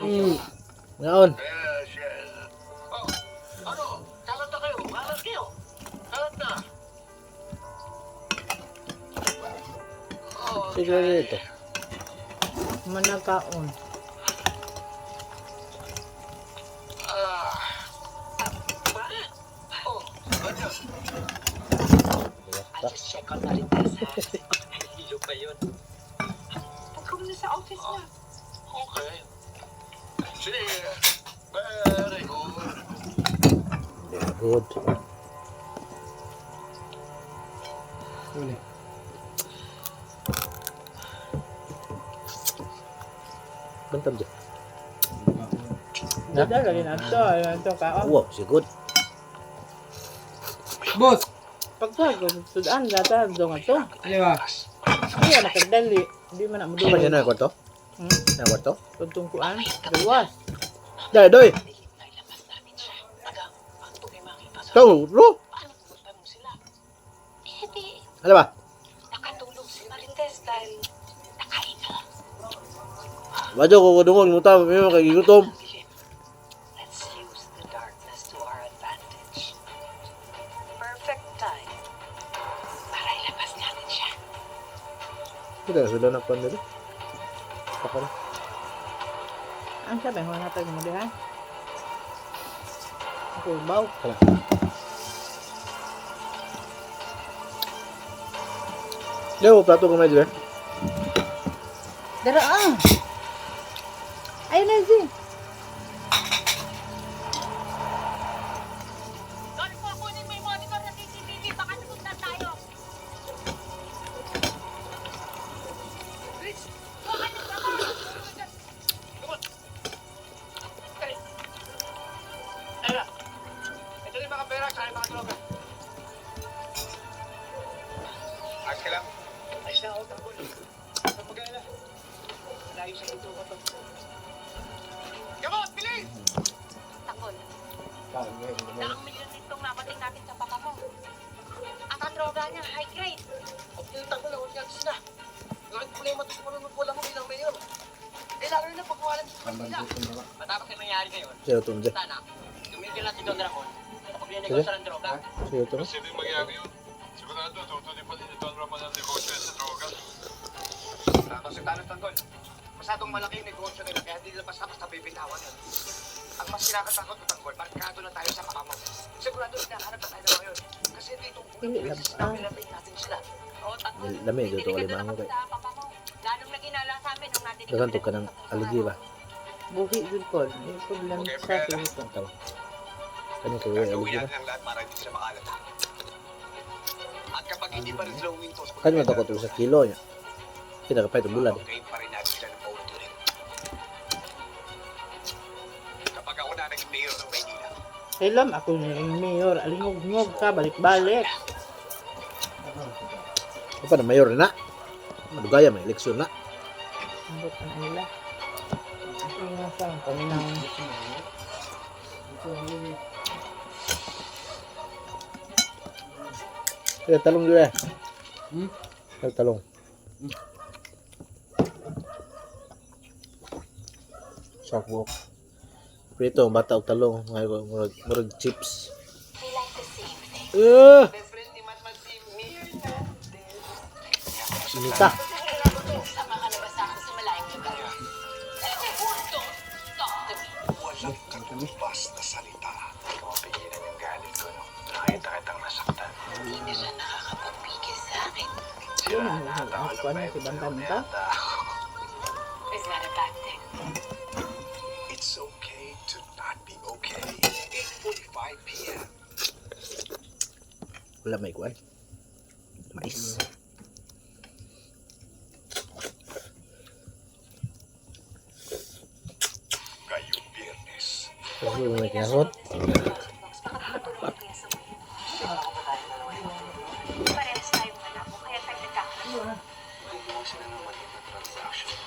Ngaon. Oh, ano? Kalat na kayo. Kalat kayo. Kalat na. Oh, Sige dito. Manakaon. bakit? Oh, ano? I'll just check on Marites, ha? Iyo pa yun. Pag ko na sa office na. Okay. Sige. Very good. Very good. Uli. Bantam dyan. Dada, lagi na ito. Ayun ito, kaon. Wow, si good. Boss! Pagkago, sudan, data, doon nga ito. Di ba? Kaya nakagdali. Hindi man na Ano ba madulay. siya na kwarto? Hmm? Na kwarto? Pagtungkuan. Gawas. Dahil, doy! Nailabas natin siya. Agang, ang tunay makipasa. Tao, bro! Paano pupunta mo sila? Eh, di, Ano ba? nakatulog si Marites dahil nakain na. Bajo ko kudungog mo tao, may mga kagigutom. Let's use the darkness to our advantage. Perfect time. Para ilabas natin siya. Kita sudah nak pandai. Apa ni? Ang sabi, kung natag mo dihan. Ako, baw. Dia mau plato kau aja. Dara ah! Ayun na, Zee. Doon po, kunin mo yung monitor na CCTV. Baka nasundan tayo. Rich! Baka nasundan! Ayun na. Ito yung mga pera sa mga droga. Ayos ka lang. Ayos na ako, tanggol. Ang pag-alala. Layo sa ito ko to. Gamot, bilis! Tanggol, daang milyon ditong napating natin sa papa mo. At ang droga niya, high grade. Ang pinutang ko lang, huwag niya na. Ngayon ko na yung matutunan mo lang mo bilang mayor. Eh, lalo na pagkawalan sa kanila. Matapos yung nangyari ngayon, Saya tu je. sana, tumigil na si Don Ramon. Kapag binigay sa ng droga. Saya tu. Posibleng mangyari yun. Sigurado, tutuloy pa din ni Don Ramon ang negosyo sa droga. Nakakasagdanan tanggol. Masyadong malaki yung negosyo nila kaya hindi nila basta-basta bibitawan yun. Ang mas kinakatakot ng tanggol, barkado na tayo sa papa mo. Sigurado hinahanap na tayo na ngayon. Kasi dito, Hindi lang. namin natin sila. Oo, Tanggol. Lami dito Tinigil kali na mango kay. sa papa mo. Lalong naginala sa amin nung natin. Dagan tu kanang aligi ba? Buhi, good call. May problem sa piluto. Tahu. Kani ko ay Gagawin aligi na. natin ang lahat para hindi sila makalat. At kapag hindi pa rin sila uminto sa Kani man takot sa kilo niya. Kita kapay tu bulan. okay pa rin natin sila ng paulit-ulit. Kapag ako na naging mayor ng Maynila, Kailan ako yung mayor, alingog-ngog ka, balik-balik. Apa na mayor na? Madugaya may eleksyon na. Ambot ang nila. Ito nga sa kami ng... Kaya talong juga. Hmm? Kaya talong. Sakwo. Prito ang bata og talong, ngayon murag chips. We like the same thing. best friend ni Matmat si Mayor Sinita. Sama ka na ba sa akin sa malayong lugar? Don't talk to me. walang katumbas na salita. Hindi ko mapigilan yung galit ko, no? Nakita kitang nasaktan. Hindi na siya nakakapagpigil sa akin. Yun ang ako ano, si Banta-Banta. Is that a bad thing? It's okay to not be okay. 8:45 p.m. Wala may kuan. Mais. Ngayong Biyernes. Kasi may kinasot. Parehas tayong anak ko, kaya tayo nagkakaroon. Gumawa sila ng maliit na transaction.